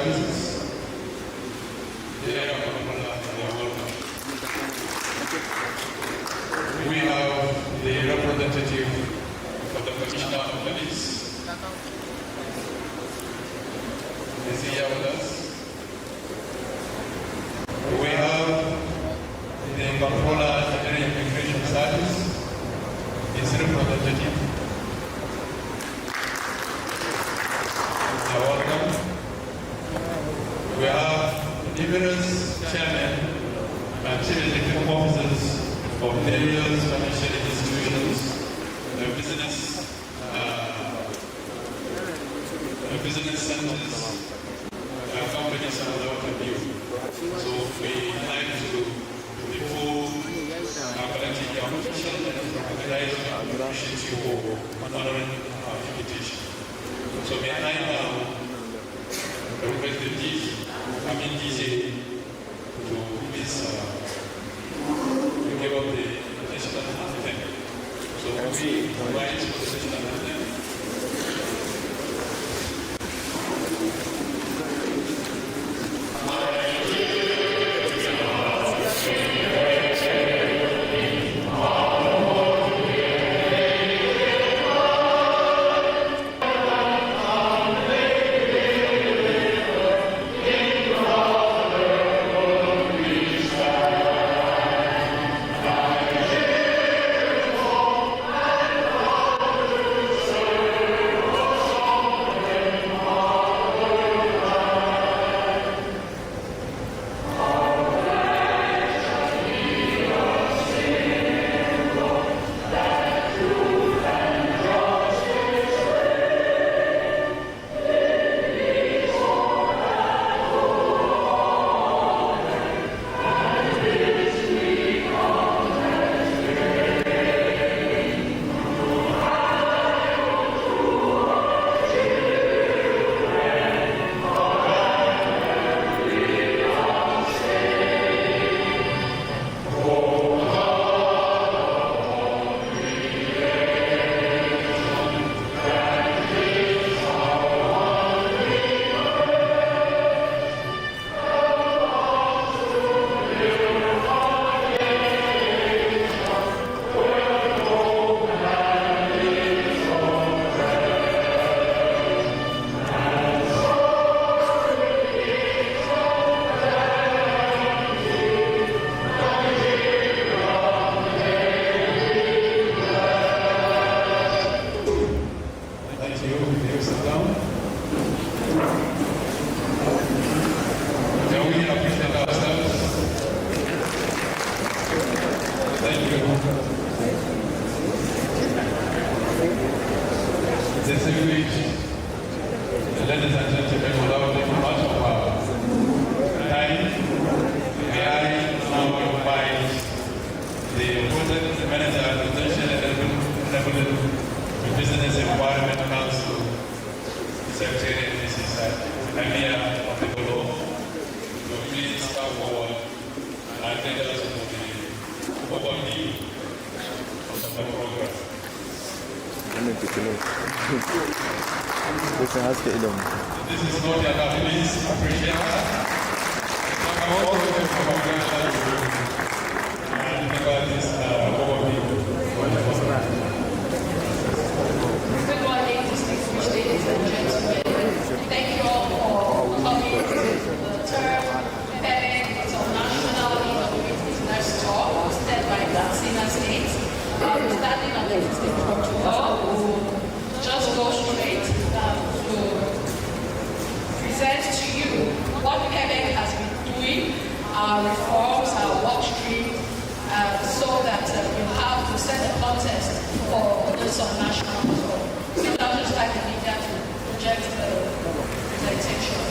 services. We have the representative of the Commissioner of Police. Is he here with us? We have the Controller of the Immigration Service. His representative. You're welcome. We have numerous chairmen and chief executive officers of various financial institutions, business centers, companies, and what have you. So we like to the full collective appreciation and recognize and appreciate you for honoring our invitation. So may I now request the DJ to please give up the national anthem. So we write for the national anthem. Ladies and gentlemen, without taking much of our time, may I now invite the Project Manager of the National Business Environment Council, Secretary and Mrs. Amir of the Borough, to please come forward and take us to the overview of the program. This is not your please appreciate that. All of them from and about this overview. Good morning, distinguished ladies and gentlemen. Thank you all for coming to the third PEBEC International Innovative Business Talk hosted by Katsina State. Starting on the 15th of October, we'll just go straight to present to you what PEBEC has been doing, our reforms, our work stream, so that you have to set the context for this national forum. So I'll just like the media to project the presentation.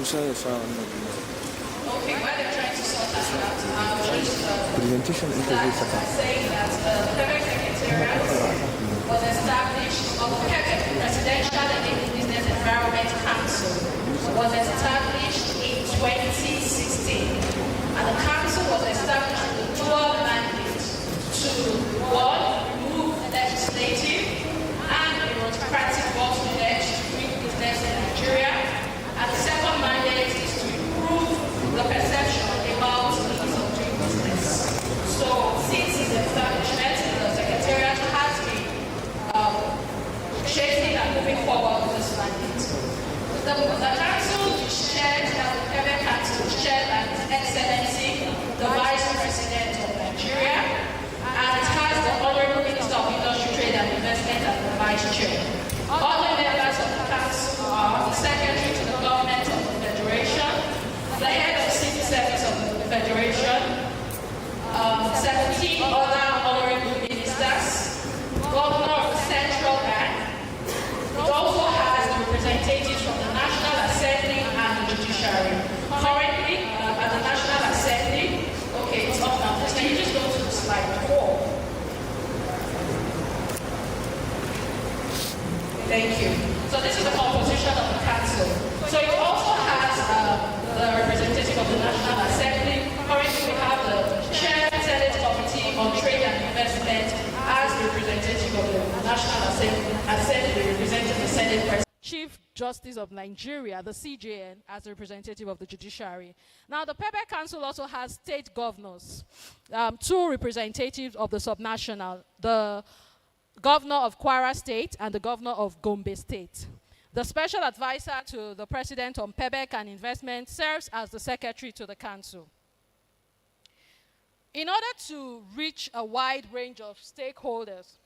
Okay, while they're trying to sort that out, I'll just presentation interview saying that the PEBEC Secretariat was established, or PEBEC, Presidential and Business Environment Council, was established in 2016, and the council Federation, 17 other honorable ministers, Governor of the Central Bank. It also has the representatives from the National Assembly and the Judiciary. Currently, at the National Assembly, okay, it's up now. Can you just go to slide 4? Thank you. So this is the composition of the council. So it also has the representative of the National Assembly. Currently we have the Chair Senate Committee on Trade and Investment as the representative of the National Assembly representing the Senate President. Chief Justice of Nigeria, the CJN, as a representative of the judiciary. Now, the PEBEC Council also has state governors, 2 representatives of the subnational, the governor of Kwara State and the governor of Gombe State. The special advisor to the president on PEBEC and investment serves as the secretary to the council. In order to reach a wide range of stakeholders,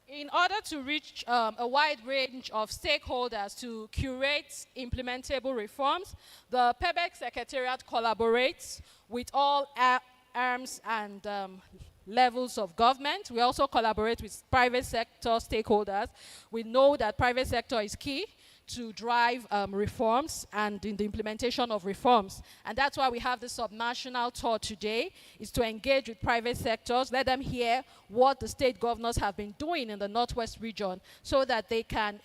in order to reach a wide range of stakeholders to curate implementable reforms, the PEBEC Secretariat collaborates with all arms and levels of government. We also collaborate with private sector stakeholders. We know that private sector is key to drive reforms and in the implementation of reforms. And that's why we have this subnational tour today, is to engage with private sectors, let them hear what the state governors have been doing in the Northwest region so that they can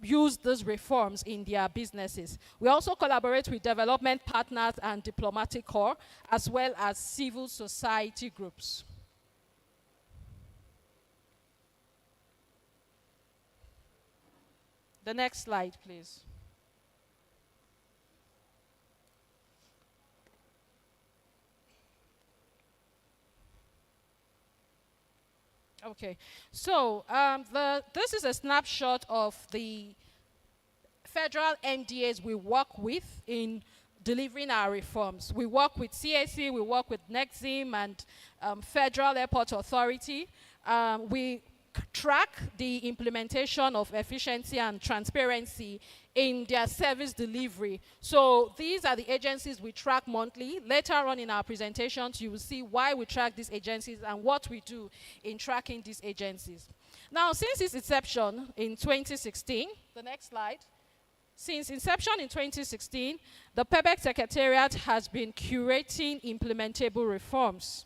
use these reforms in their businesses. We also collaborate with development partners and diplomatic corps, as well as civil society groups. The next slide, please. Okay, so this is a snapshot of the federal MDAs we work with in delivering our reforms. We work with CAC, we work with NEXIM and Federal Airport Authority. We track the implementation of efficiency and transparency in their service delivery. So these are the agencies we track monthly. Later on in our presentations, you will see why we track these agencies and what we do in tracking these agencies. Now, since its inception in 2016, the next slide. Since inception in 2016, the PEBEC Secretariat has been curating implementable reforms.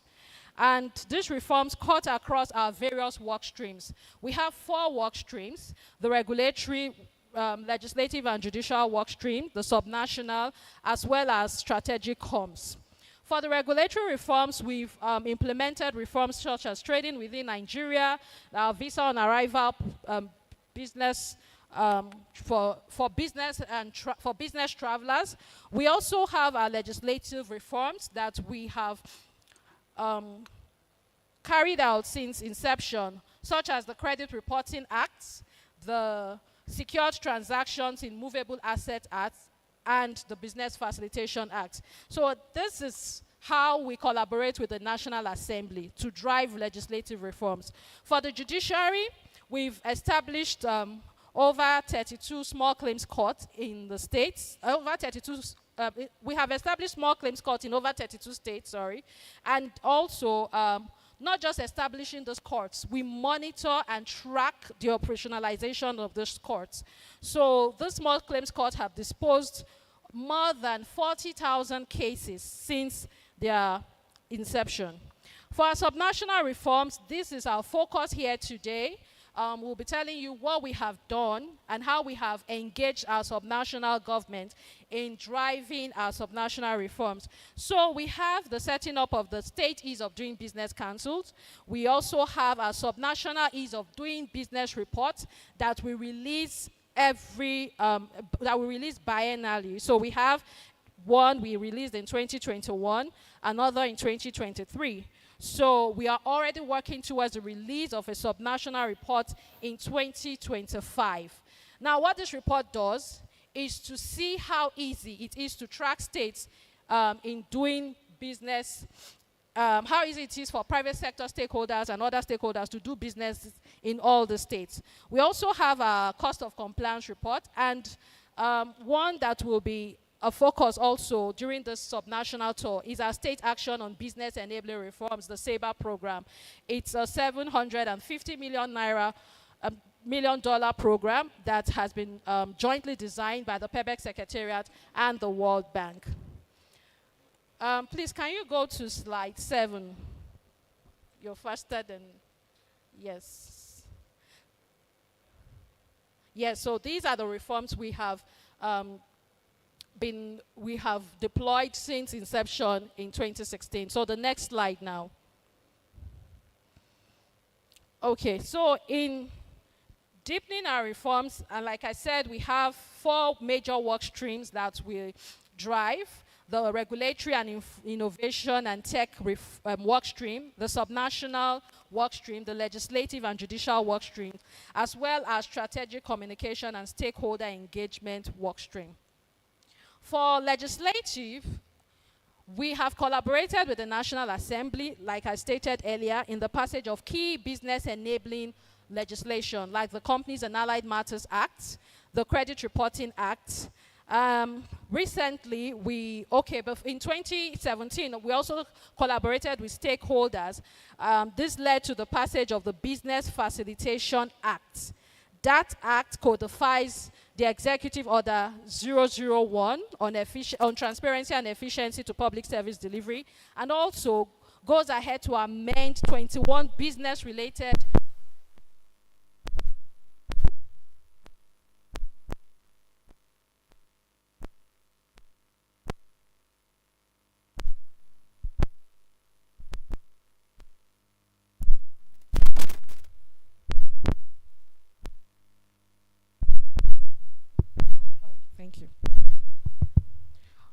And these reforms cut across our various work streams. We have 4 work streams: the regulatory, legislative and judicial work stream, the subnational, as well as strategic comms. For the regulatory reforms, we've implemented reforms such as trading within Nigeria, visa on arrival, business for business travelers. We also have our legislative reforms that we have carried out since inception, such as the Credit Reporting Act, the Secured Transactions in Movable Asset Act, and the Business Facilitation Act. So this is how we collaborate with the National Assembly to drive legislative reforms. For the judiciary, we've established over 32 small claims courts in the states, we have established small claims courts in over 32 states, and also not just establishing those courts, we monitor and track the operationalization of those courts. So the small claims courts have disposed more than 40,000 cases since their inception. For our subnational reforms, this is our focus here today. We'll be telling you what we have done and how we have engaged our subnational government in driving our subnational reforms. So we have the setting up of the State Ease of Doing Business Councils. We also have our subnational Ease of Doing Business reports that we release biennially. So we have one we released in 2021, another in 2023. So we are already working towards the release of a subnational report in 2025. Now, what this report does is to see how easy it is to track states in doing business how easy it is for private sector stakeholders and other stakeholders to do business in all the states. We also have a cost of compliance report, and one that will be a focus also during this subnational tour is our state action on business enabling reforms, the SABER program. It's a 750 million naira $1 million program that has been jointly designed by the PEBEC Secretariat and the World Bank. Please, can you go to slide 7? You're faster than, yes. Yes, so these are the reforms we have deployed since inception in 2016. So the next slide now. Okay, so in deepening our reforms, and like I said, we have 4 major work streams that we drive: the regulatory and innovation and tech work stream, the subnational work stream, the legislative and judicial work stream, as well as strategic communication and stakeholder engagement work stream. For legislative, we have collaborated with the National Assembly, like I stated earlier, in the passage of key business enabling legislation, like the Companies and Allied Matters Act, the Credit Reporting Act. Recently, in 2017, we also collaborated with stakeholders. This led to the passage of the Business Facilitation Act. That act codifies the Executive Order 001 on transparency and efficiency to public service delivery, and also goes ahead to amend 21 business-related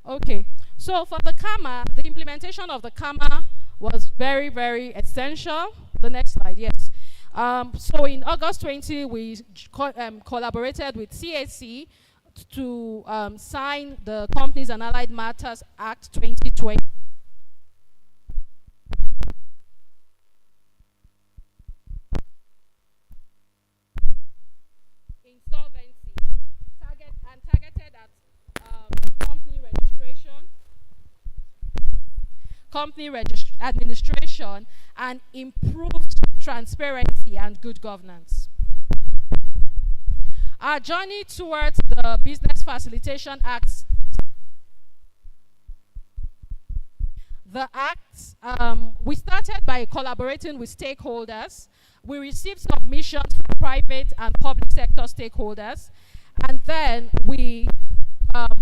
Okay, so for the CAMA, the implementation of the CAMA was very, very essential. The next slide, yes. So in August 20, we collaborated with CAC to sign the Companies and Allied Matters Act 2020. Insolvency, targeted at company administration, and improved transparency and good governance. Our journey towards the Business Facilitation Act. The Act, we started by collaborating with stakeholders. We received submissions from private and public sector stakeholders, and then with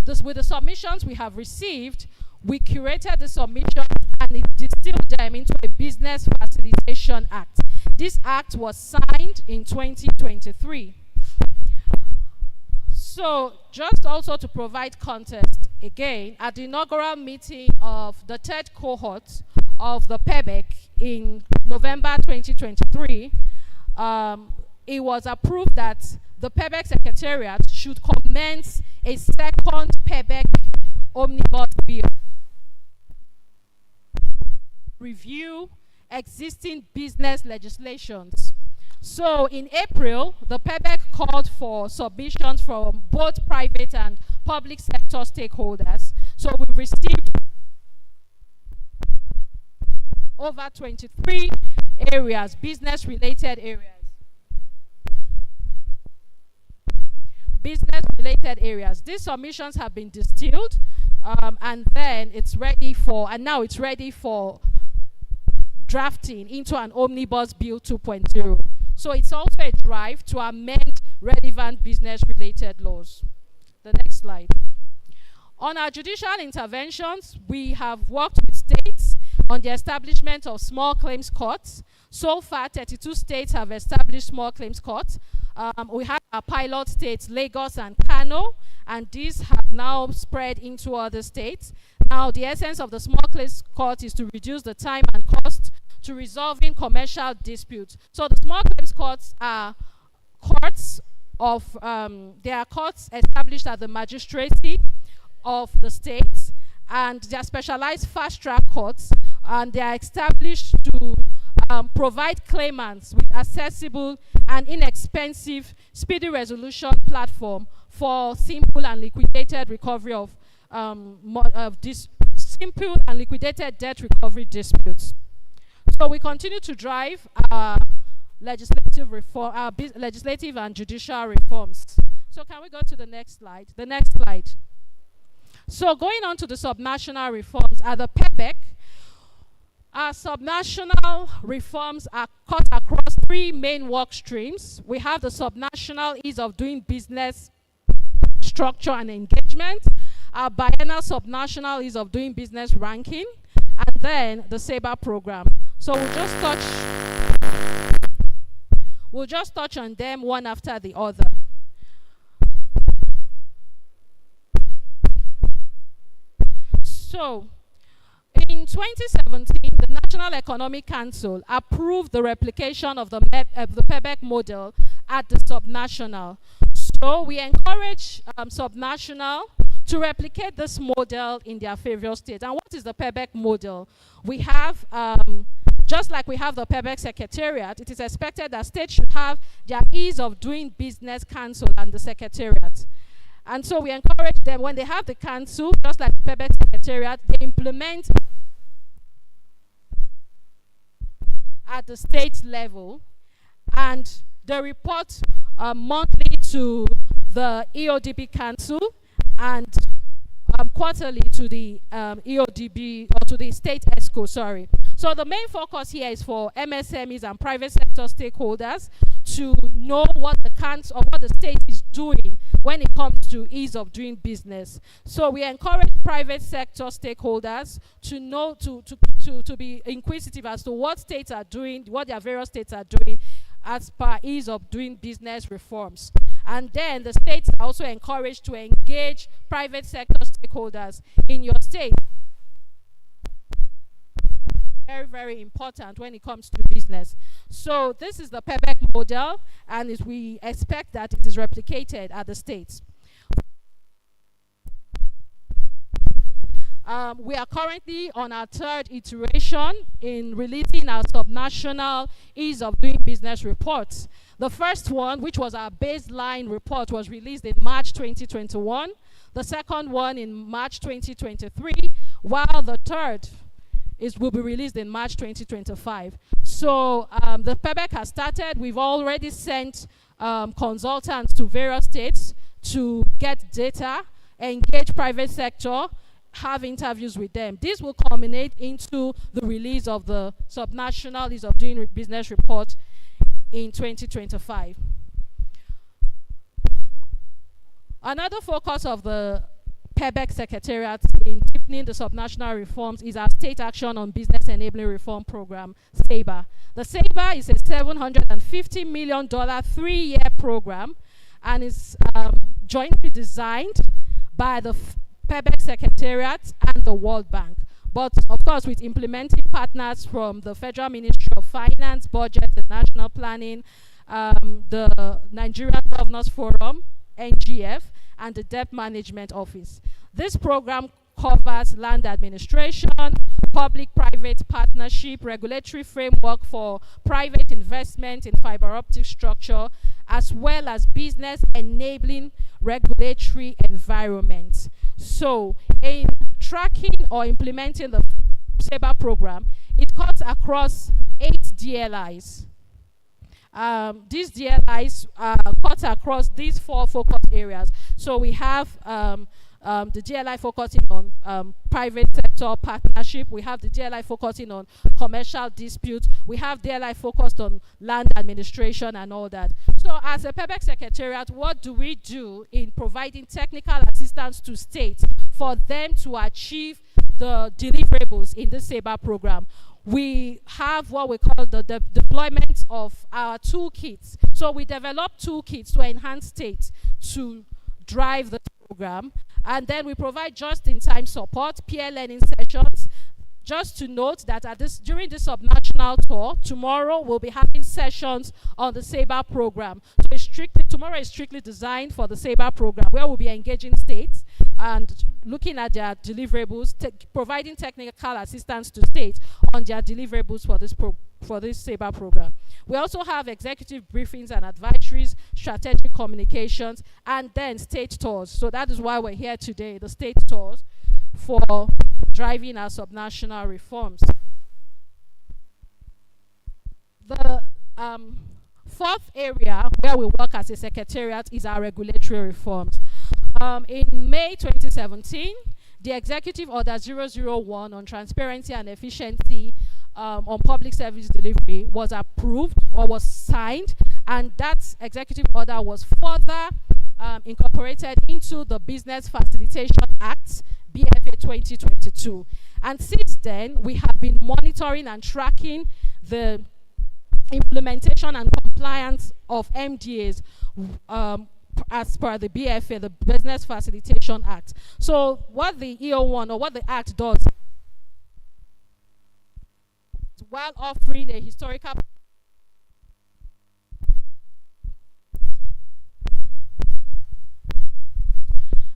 the submissions we have received, we curated the submissions and it distilled them into a Business Facilitation Act. This act was signed in 2023. So, just also to provide context, again, at the inaugural meeting of the 3rd cohort of the PEBEC in November 2023, it was approved that the PEBEC Secretariat should commence a second PEBEC omnibus bill. Review existing business legislations. So in April, the PEBEC called for submissions from both private and public sector stakeholders. So we've received over 23 areas, business-related areas. Business-related areas. These submissions have been distilled, and then now it's ready for drafting into an Omnibus Bill 2.0. So it's also a drive to amend relevant business-related laws. The next slide. On our judicial interventions, we have worked with states on the establishment of small claims courts. So far, 32 states have established small claims courts. We have our pilot states, Lagos and Kano, and these have now spread into other states. Now, the essence of the small claims court is to reduce the time and cost to resolving commercial disputes. So the small claims courts are courts established at the magistracy of the states, and they are specialized fast-track courts and they are established to provide claimants with accessible and inexpensive speedy resolution platform for simple and liquidated recovery of this simple and liquidated debt recovery disputes. So we continue to drive our legislative reform, legislative and judicial reforms. So can we go to the next slide? The next slide. So going on to the subnational reforms at the PEBEC, our subnational reforms are cut across three main work streams. We have the subnational ease of doing business structure and engagement, our biennial subnational ease of doing business ranking, and then the SABA program. So we'll just touch on them one after the other. So, in 2017, the National Economic Council approved the replication of the PEBEC model at the subnational. So, we encourage subnational to replicate this model in their various states. And what is the PEBEC model? We have, just like we have the PEBEC Secretariat, it is expected that states should have their ease of doing business council and the Secretariat. And so we encourage them, when they have the council, just like the PEBEC Secretariat, they implement at the state level, and they report monthly to the EODB Council and quarterly to the EODB, or to the state ESCO, sorry. So the main focus here is for MSMEs and private sector stakeholders to know what the council or what the state is doing when it comes to ease of doing business. So we encourage private sector stakeholders to know, to be inquisitive as to what states are doing, what their various states are doing as per ease of doing business reforms. And then the states are also encouraged to engage private sector stakeholders in your state. Very, very important when it comes to business. So this is the PEBEC model, and we expect that it is replicated at the states. We are currently on our third iteration in releasing our subnational ease of doing business reports. The first one, which was our baseline report, was released in March 2021. The second one in March 2023, while the third will be released in March 2025. So the PEBEC has started. We've already sent consultants to various states to get data, engage private sector, have interviews with them. This will culminate into the release of the subnational ease of doing business report in 2025. Another focus of the PEBEC Secretariat in deepening the subnational reforms is our State Action on Business Enabling Reform Program, SABA. The SABA is a $750 million 3-year program, and is jointly designed by the PEBEC Secretariat and the World Bank, but of course with implementing partners from the Federal Ministry of Finance, Budget and National Planning, the Nigerian Governors Forum, NGF, and the Debt Management Office. This program covers land administration, public-private partnership, regulatory framework for private investment in fiber optic structure, as well as business enabling regulatory environment. So, in tracking or implementing the SABA program, it cuts across 8 DLIs. These DLIs cut across these 4 focus areas. So we have the DLI focusing on private sector partnership. We have the DLI focusing on commercial disputes. We have DLI focused on land administration and all that. So as a PEBEC Secretariat, what do we do in providing technical assistance to states for them to achieve the deliverables in the SABA program? We have what we call the deployment of our toolkits. So we develop toolkits to enhance states to drive the program. And then we provide just-in-time support, peer learning sessions, Just to note that during this subnational tour, tomorrow we'll be having sessions on the SABER program. So tomorrow is strictly designed for the SABER program, where we'll be engaging states and looking at their deliverables, providing technical assistance to states on their deliverables for this SABER program. We also have executive briefings and advisories, strategic communications, and then state tours. So that is why we're here today, the state tours for driving our subnational reforms. The fourth area where we work as a secretariat is our regulatory reforms. In May 2017, the Executive Order 001 on transparency and efficiency on public service delivery was approved or was signed, and that executive order was further incorporated into the Business Facilitation Act, BFA 2022. And since then, we have been monitoring and tracking the implementation and compliance of MDAs as per the BFA, the Business Facilitation Act. So what the EO1 or what the Act does, while offering a historical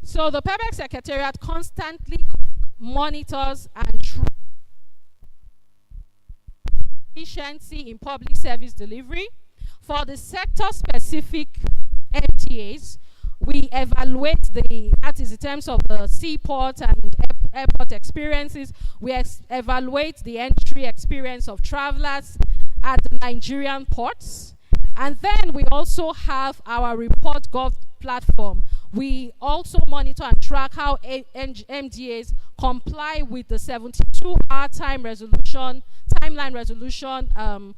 so the PEBEC Secretariat constantly monitors and tracks efficiency in public service delivery. For the sector-specific MTAs, we evaluate that is in terms of the seaport and airport experiences, we evaluate the entry experience of travelers at the Nigerian ports. And then we also have our ReportGov platform. We also monitor and track how MDAs comply with the 72-hour timeline resolution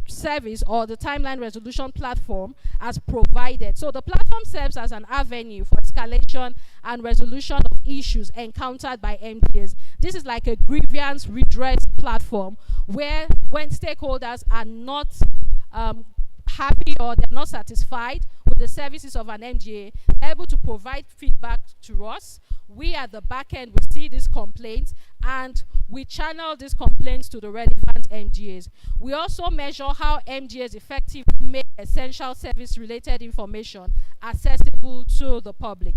service, or the timeline resolution platform as provided. So the platform serves as an avenue for escalation and resolution of issues encountered by MDAs. This is like a grievance redress platform where when stakeholders are not happy or they're not satisfied with the services of an MDA, they're able to provide feedback to us. We at the back end, we see these complaints and we channel these complaints to the relevant MDAs. We also measure how MDAs effectively make essential service-related information accessible to the public.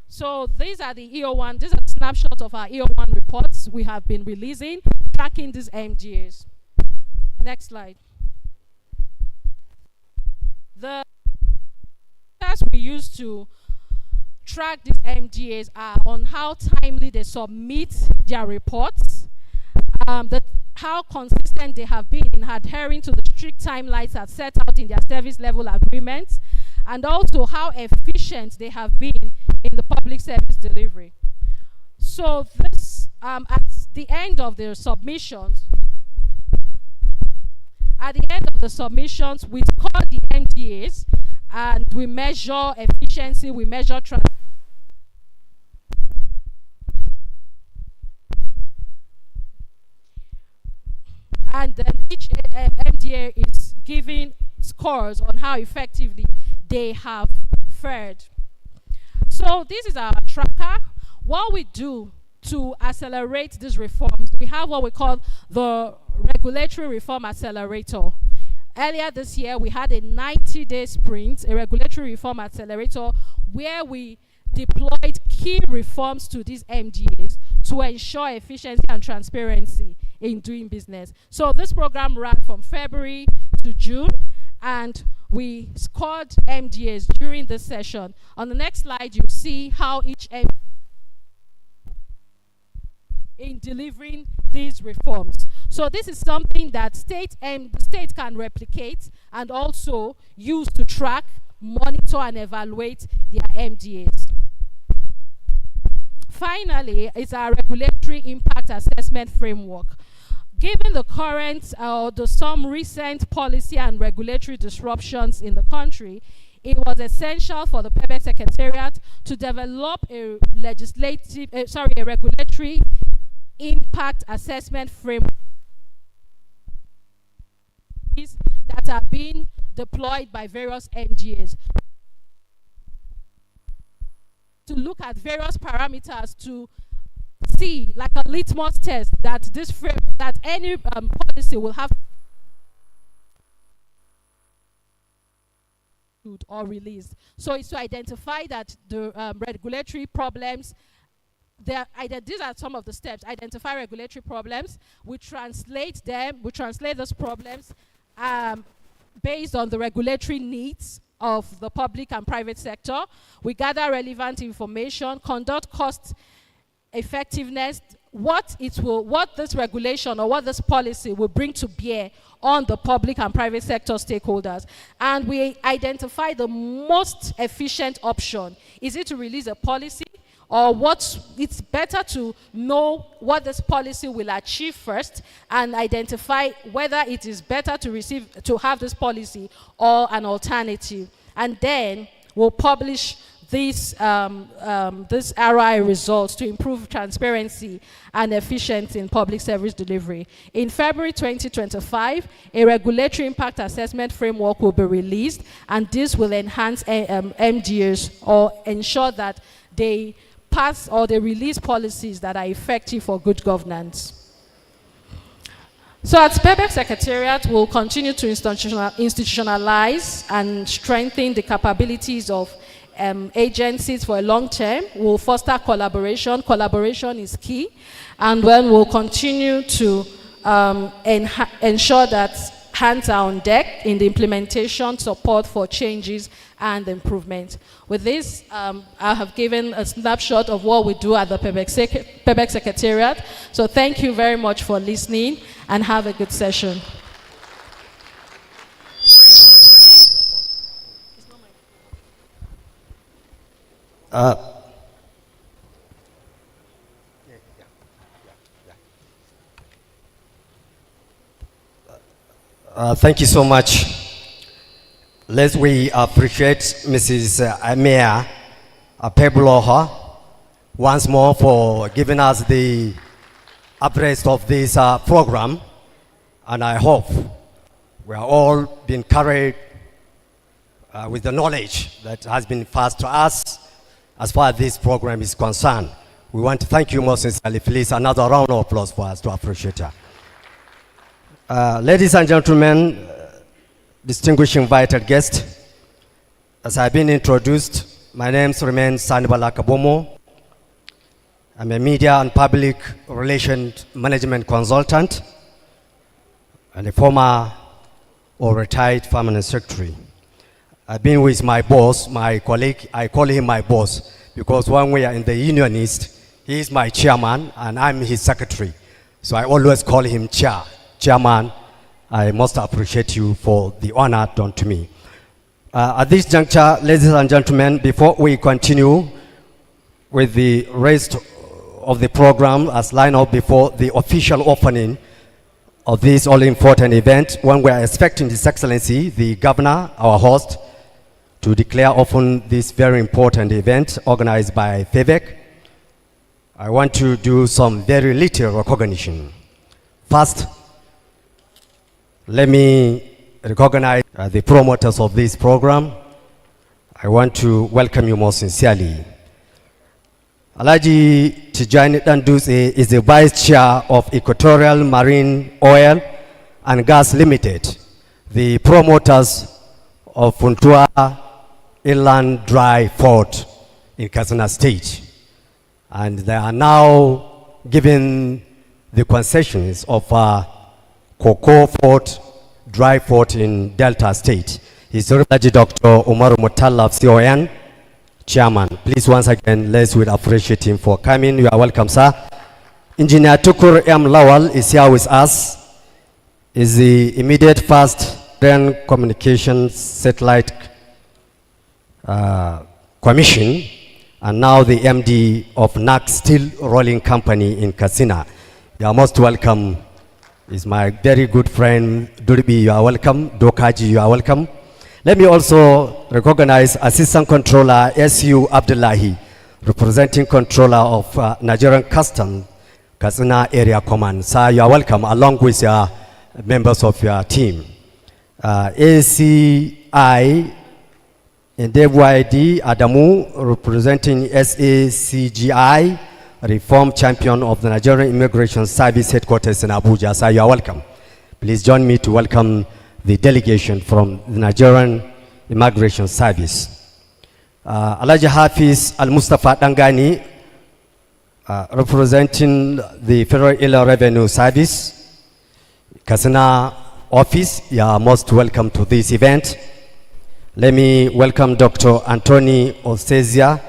So these are the EO1, these are the snapshots of our EO1 reports we have been releasing, tracking these MDAs. Next slide. The tests we use to track these MDAs are on how timely they submit their reports, how consistent they have been in adhering to the strict timelines as set out in their service level agreements, and also how efficient they have been in the public service delivery. So this, at the end of the submissions, we score the MDAs and we measure efficiency, we measure and then each MDA is giving scores on how effectively they have fared. So this is our tracker. What we do to accelerate these reforms, we have what we call the Regulatory Reform Accelerator. Earlier this year, we had a 90-day sprint, a Regulatory Reform Accelerator, where we deployed key reforms to these MDAs to ensure efficiency and transparency in doing business. So this program ran from February to June, and we scored MDAs during this session. On the next slide, you see how each MDA in delivering these reforms. So this is something that state can replicate and also use to track, monitor, and evaluate their MDAs. Finally, it's our regulatory impact assessment framework. Given the current some recent policy and regulatory disruptions in the country, it was essential for the PEBEC Secretariat to develop a regulatory impact assessment framework that are being deployed by various MDAs to look at various parameters to see, like a litmus test, that that any policy will have or released. So it's to identify that the regulatory problems, these are some of the steps. Identify regulatory problems. We translate those problems based on the regulatory needs of the public and private sector. We gather relevant information, conduct cost effectiveness, what this regulation or what this policy will bring to bear on the public and private sector stakeholders. And we identify the most efficient option. Is it to release a policy, or it's better to know what this policy will achieve first and identify whether it is better to have this policy or an alternative. And then we'll publish this ROI results to improve transparency and efficiency in public service delivery. In February 2025, a regulatory impact assessment framework will be released, and this will enhance MDAs or ensure that they pass or they release policies that are effective for good governance. So at PEBEC Secretariat, we'll continue to institutionalize and strengthen the capabilities of agencies for a long term. We'll foster collaboration. Collaboration is key. And then we'll continue to ensure that hands are on deck in the implementation, support for changes and improvement. With this, I have given a snapshot of what we do at the PEBEC Secretariat. So thank you very much for listening, and have a good session. Thank you so much. We appreciate Mrs. Amir Pebloha once more for giving us the abreast of this program, and I hope we are all being carried with the knowledge that has been passed to us as far as this program is concerned. We want to thank you most sincerely. Please, another round of applause for us to appreciate her. Ladies and gentlemen, distinguished invited guests, as I've been introduced, my name remains Sanibala Kabomo. I'm a media and public relations management consultant and a former or retired permanent secretary. I've been with my boss, my colleague. I call him my boss because when we are in the unionist, he is my chairman and I'm his secretary. So I always call him chairman. I must appreciate you for the honor done to me. At this juncture, ladies and gentlemen, before we continue with the rest of the program as lined up before the official opening of this all-important event, when we are expecting His Excellency, the Governor, our host, to declare open this very important event organized by PEBEC, I want to do some very little recognition. First, let me recognize the promoters of this program. I want to welcome you most sincerely. Alaji Tijani Danduse is the Vice Chair of Equatorial Marine Oil and Gas Limited, the promoters of Funtua Inland Dry Port in Katsina State. And they are now giving the concessions of Cocoa Port, Dry Port in Delta State. His Excellency Dr. Umar Mutalla of CON, Chairman. Please once again, let's appreciate him for coming. You are welcome, sir. Engineer Tukur M. Lawal is here with us. Is the immediate first communications satellite commission, and now the MD of NAC Steel Rolling Company in Katsina. You are most welcome. Is my very good friend Durbi. You are welcome. Dokaji, you are welcome. Let me also recognize Assistant Controller S.U. Abdullahi, representing Controller of Nigerian Customs, Katsina Area Command. Sir, you are welcome, along with your members of your team. ACI and DYD Adamu, representing SACGI, reform champion of the Nigerian Immigration Service headquarters in Abuja. Sir, you are welcome. Please join me to welcome the delegation from the Nigerian Immigration Service. Alhaji Hafiz Al-Mustafa Dangani, representing the Federal Inland Revenue Service, Katsina office, you are most welcome to this event. Let me welcome Dr. Anthony Ostesia,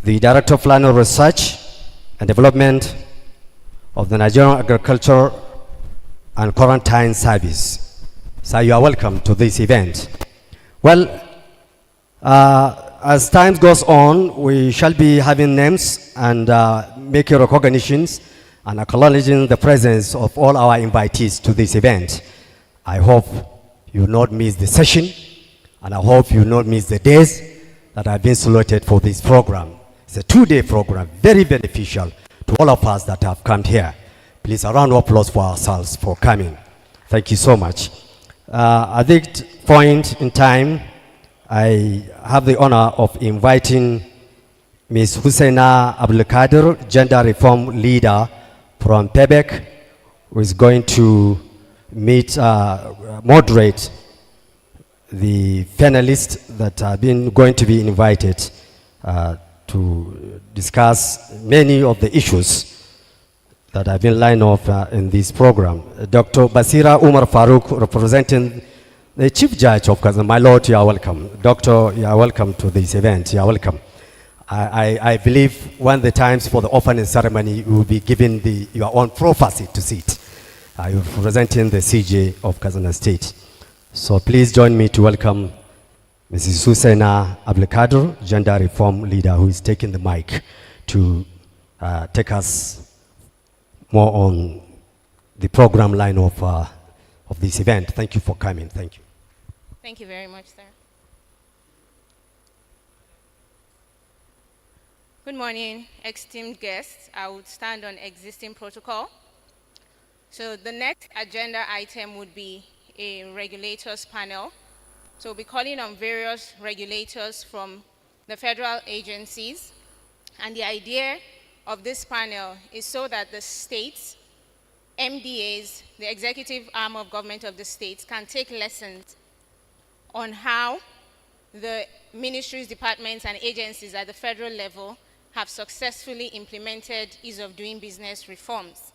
the Director of Land Research and Development of the Nigerian Agriculture and Quarantine Service. So you are welcome to this event. Well, as time goes on, we shall be having names and making recognitions and acknowledging the presence of all our invitees to this event. I hope you will not miss the session, and I hope you will not miss the days that have been selected for this program. It's a two-day program, very beneficial to all of us that have come here. Please, a round of applause for ourselves for coming. Thank you so much. At this point in time, I have the honor of inviting Ms. Husseina Abdulkadir, Gender Reform Leader from PEBEC, who is going to moderate the panelists that have been going to be invited to discuss many of the issues that have been lined up in this program. Dr. Basira Umar Farouk, representing the Chief Judge of Katsina. My Lord, you are welcome. Doctor, you are welcome to this event. You are welcome. I believe when the times for the opening ceremony, you will be given your own prophecy to sit. You're representing the CJ of Katsina State. So please join me to welcome Mrs. Husseina Abdulkadir, Gender Reform Leader, who is taking the mic to take us more on the program line of this event. Thank you for coming. Thank you. Thank you very much, sir. Good morning, esteemed guests. I would stand on existing protocol. So the next agenda item would be a regulators panel. So we'll be calling on various regulators from the federal agencies. And the idea of this panel is so that the states, MDAs, the executive arm of government of the states, can take lessons on how the ministries, departments, and agencies at the federal level have successfully implemented ease of doing business reforms.